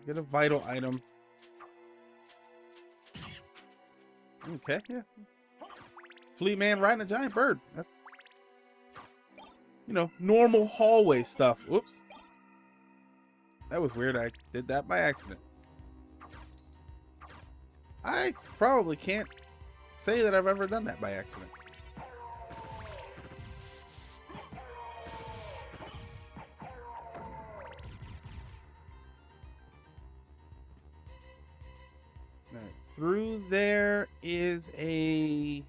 Get a vital item. Okay, yeah. Fleet man riding a giant bird. That, you know, normal hallway stuff. Oops. That was weird. I did that by accident. I probably can't say that I've ever done that by accident. Through there is a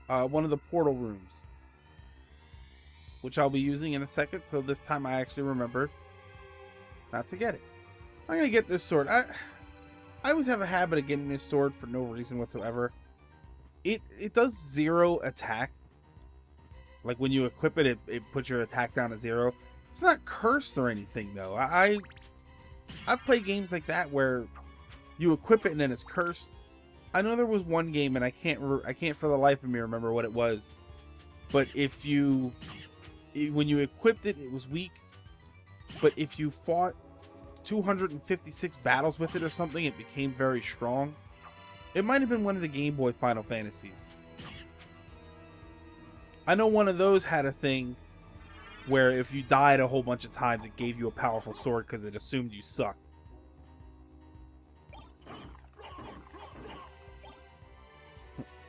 one of the portal rooms, which I'll be using in a second. So this time I actually remembered not to get it. I'm gonna get this sword. I always have a habit of getting this sword for no reason whatsoever. It does 0 attack. Like when you equip it, it puts your attack down to 0. It's not cursed or anything though. I've played games like that where you equip it and then it's cursed. I know there was one game, and I can't for the life of me remember what it was. But when you equipped it, it was weak. But if you fought 256 battles with it or something, it became very strong. It might have been one of the Game Boy Final Fantasies. I know one of those had a thing where if you died a whole bunch of times, it gave you a powerful sword because it assumed you sucked.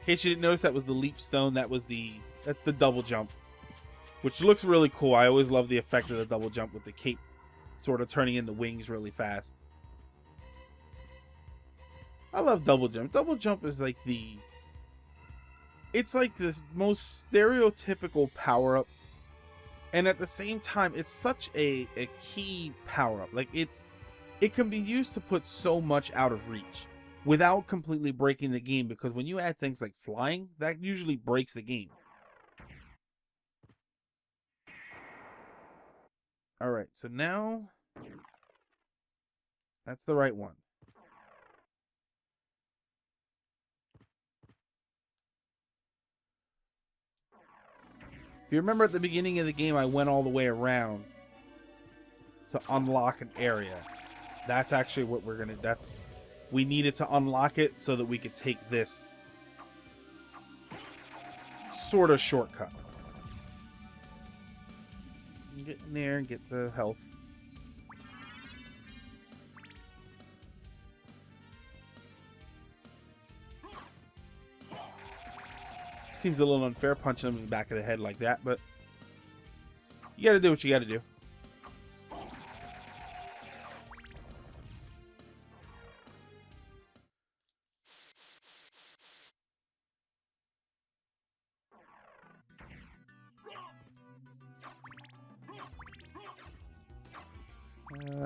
In case you didn't notice, that was the leap stone. That's the double jump, which looks really cool. I always love the effect of the double jump with the cape sort of turning into wings really fast. I love double jump. Double jump is like it's like this most stereotypical power-up, and at the same time, it's such a key power-up. Like it can be used to put so much out of reach without completely breaking the game, because when you add things like flying, that usually breaks the game. Alright, so now that's the right one. If you remember at the beginning of the game, I went all the way around to unlock an area. That's actually what we're gonna, we needed to unlock it so that we could take this sort of shortcut. Get in there and get the health. Seems a little unfair punching him in the back of the head like that, but you gotta do what you gotta do.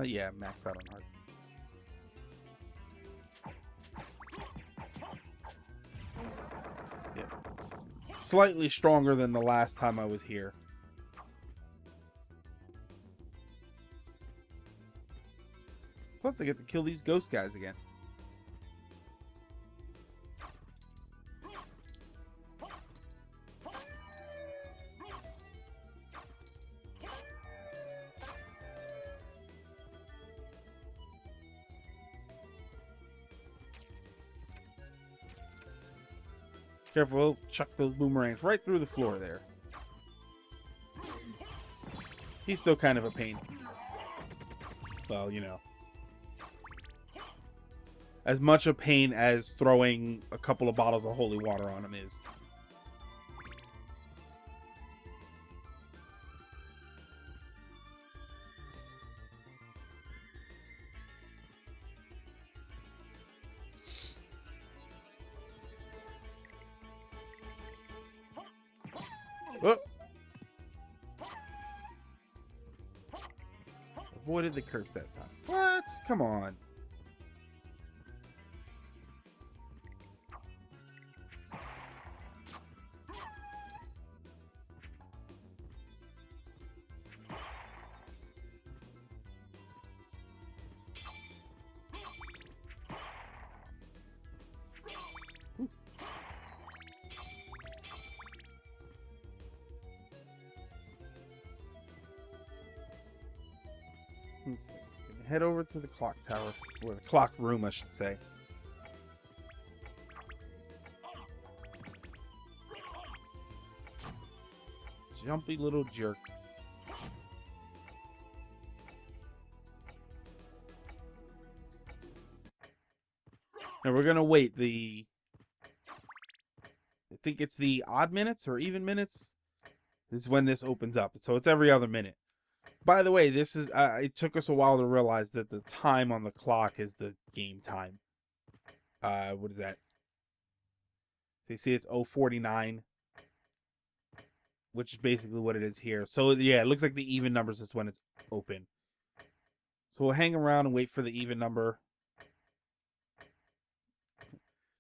Yeah, maxed out on hearts. Yeah. Slightly stronger than the last time I was here. Plus, I get to kill these ghost guys again. Careful, he'll chuck those boomerangs right through the floor there. He's still kind of a pain. Well, you know. As much a pain as throwing a couple of bottles of holy water on him is. Oh. Avoided the curse that time. What? Come on. Head over to the clock tower. Or the clock room, I should say. Jumpy little jerk. Now we're gonna wait the... I think it's the odd minutes or even minutes. This is when this opens up. So it's every other minute. By the way, this is... it took us a while to realize that the time on the clock is the game time. What is that? So you see it's 0:49. Which is basically what it is here. So yeah, it looks like the even numbers is when it's open. So we'll hang around and wait for the even number.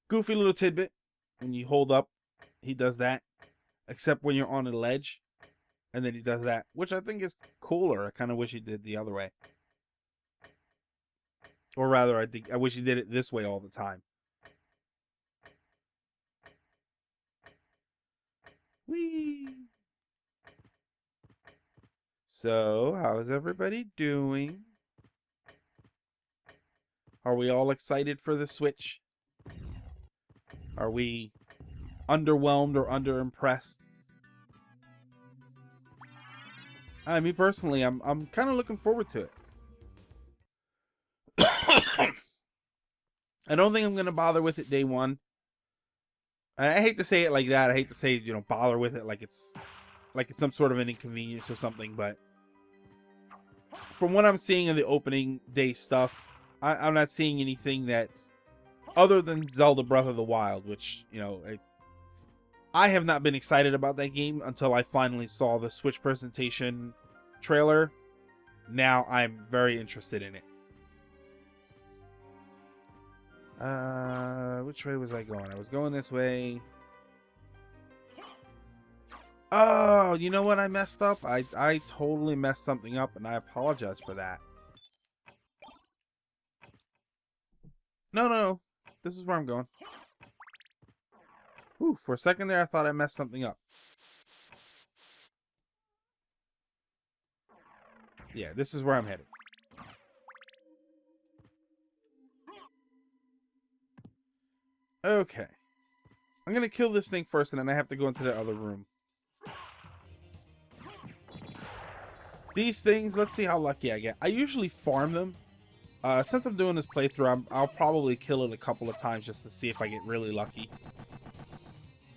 Goofy little tidbit. When you hold up, he does that. Except when you're on a ledge. And then he does that. Which I think is cooler. I kind of wish he did the other way. Or rather, I wish he did it this way all the time. Whee! So, how is everybody doing? Are we all excited for the Switch? Are we underwhelmed or underimpressed? Me personally, I'm kind of looking forward to it. I don't think I'm going to bother with it day one. I hate to say it like that. I hate to say, bother with it like it's some sort of an inconvenience or something, but from what I'm seeing in the opening day stuff, I'm not seeing anything that's other than Zelda Breath of the Wild, which, I have not been excited about that game until I finally saw the Switch presentation trailer. Now I'm very interested in it. Which way was I going? I was going this way. Oh, you know what I messed up? I totally messed something up, and I apologize for that. No. This is where I'm going. Ooh, for a second there, I thought I messed something up. Yeah, this is where I'm headed. Okay. I'm going to kill this thing first, and then I have to go into the other room. These things, let's see how lucky I get. I usually farm them. Since I'm doing this playthrough, I'll probably kill it a couple of times just to see if I get really lucky.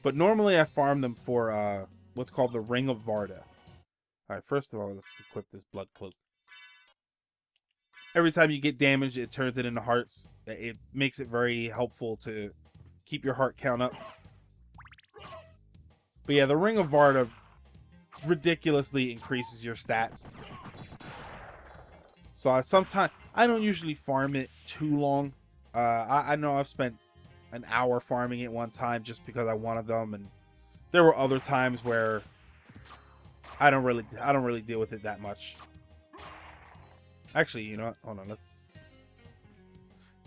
But normally I farm them for what's called the Ring of Varda. Alright, first of all, let's equip this blood cloak. Every time you get damaged, it turns it into hearts. It makes it very helpful to keep your heart count up. But yeah, the Ring of Varda ridiculously increases your stats. So I don't usually farm it too long. I know I've spent an hour farming it one time just because I wanted them, and there were other times where I don't really deal with it that much. Actually, you know what? Hold on,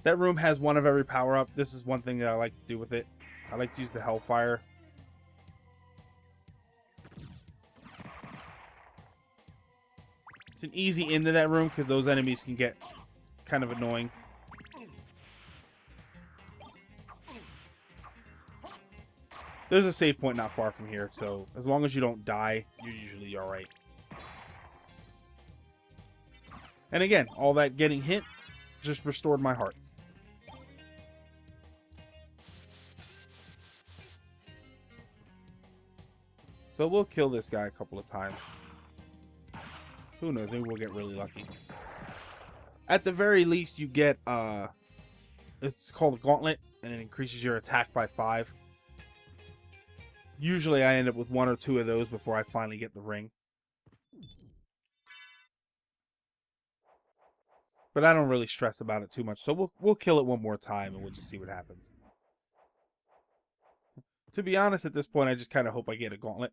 that room has one of every power up. This is one thing that I like to do with it. I like to use the Hellfire. It's an easy into that room because those enemies can get kind of annoying. There's a save point not far from here, so as long as you don't die, you're usually alright. And again, all that getting hit just restored my hearts. So we'll kill this guy a couple of times. Who knows, maybe we'll get really lucky. At the very least, you get, it's called a Gauntlet, and it increases your attack by 5. Usually I end up with 1 or 2 of those before I finally get the ring. But I don't really stress about it too much, so we'll kill it one more time, and we'll just see what happens. To be honest, at this point, I just kind of hope I get a Gauntlet.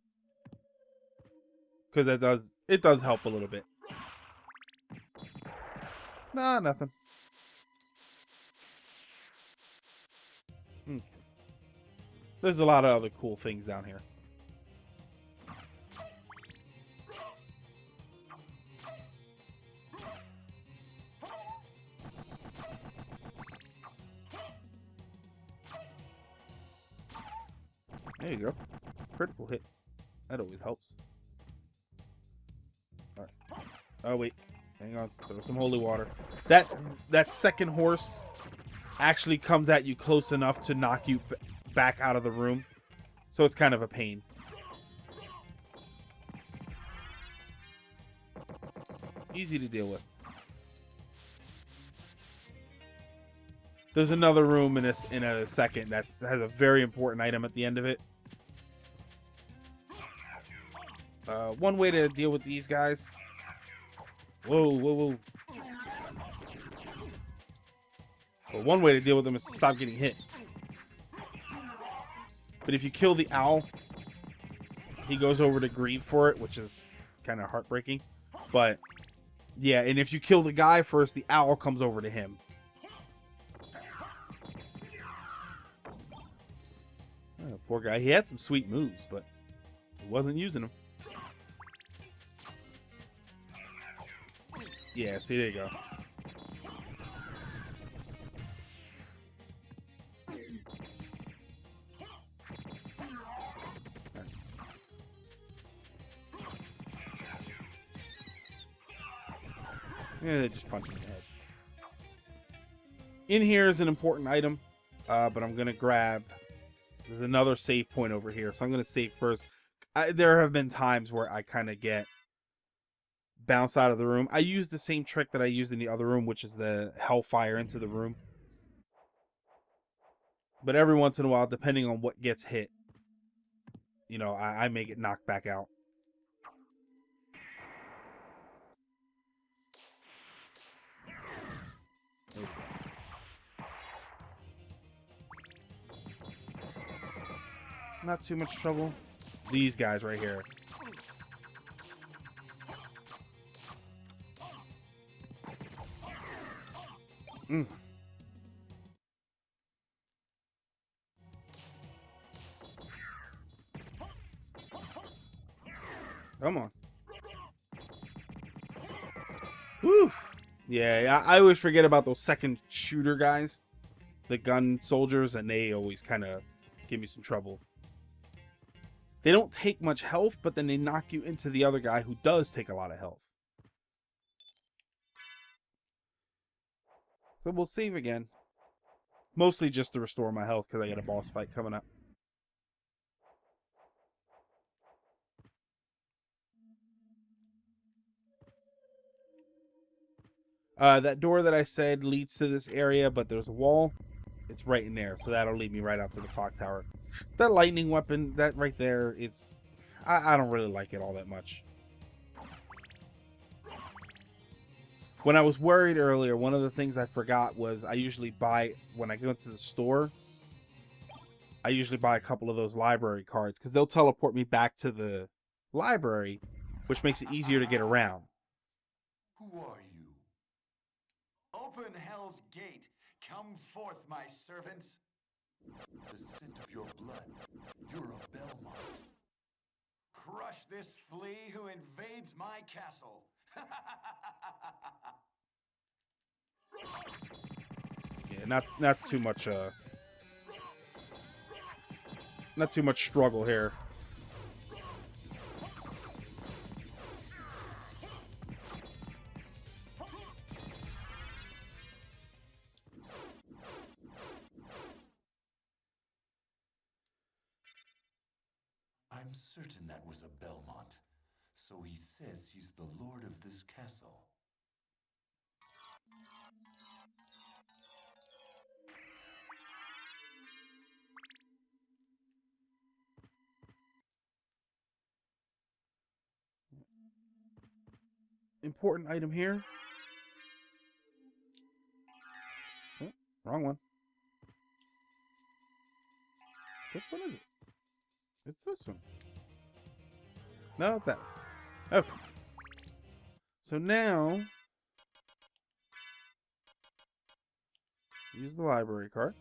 Because it does help a little bit. Nah, nothing. Okay. There's a lot of other cool things down here. There you go. Critical hit. That always helps. Alright. Oh, wait. Hang on. Throw some holy water. That second horse actually comes at you close enough to knock you back out of the room. So it's kind of a pain. Easy to deal with. There's another room in a second that has a very important item at the end of it. One way to deal with these guys. Whoa, whoa, whoa. Well, one way to deal with them is to stop getting hit. But if you kill the owl, he goes over to grieve for it, which is kind of heartbreaking. But yeah, and if you kill the guy first, the owl comes over to him. Oh, poor guy. He had some sweet moves, but he wasn't using them. Yeah, see, there you go. Yeah, they just punch him in the head. In here is an important item, but I'm going to grab... There's another save point over here, so I'm going to save first. There have been times where I kind of get bounced out of the room. I use the same trick that I used in the other room, which is the hellfire into the room. But every once in a while, depending on what gets hit, you know, I may get knocked back out. Not too much trouble. These guys right here. Mm. Come on. Woo! Yeah, I always forget about those second shooter guys. The gun soldiers, and they always kind of give me some trouble. They don't take much health, but then they knock you into the other guy who does take a lot of health. So we'll save again. Mostly just to restore my health because I got a boss fight coming up. That door that I said leads to this area, but there's a wall. It's right in there, so that'll lead me right out to the clock tower. That lightning weapon, that right there, it's... I don't really like it all that much. When I was worried earlier, one of the things I forgot was I usually buy, when I go to the store, I usually buy a couple of those library cards, because they'll teleport me back to the library, which makes it easier to get around. Who are you? Open hell's gate. Come forth, my servants. The scent of your blood. You're a Belmont. Crush this flea who invades my castle. Yeah, not too much not too much struggle here. I'm certain that was a Belmont. So he says he's the lord of this castle. Important item here. Oh, wrong one. Which one is it? It's this one. No, it's that one. Okay. So now, use the library card.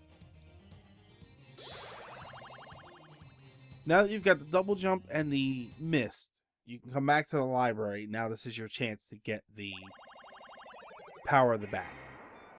Now that you've got the double jump and the mist, you can come back to the library. Now this is your chance to get the power of the bat.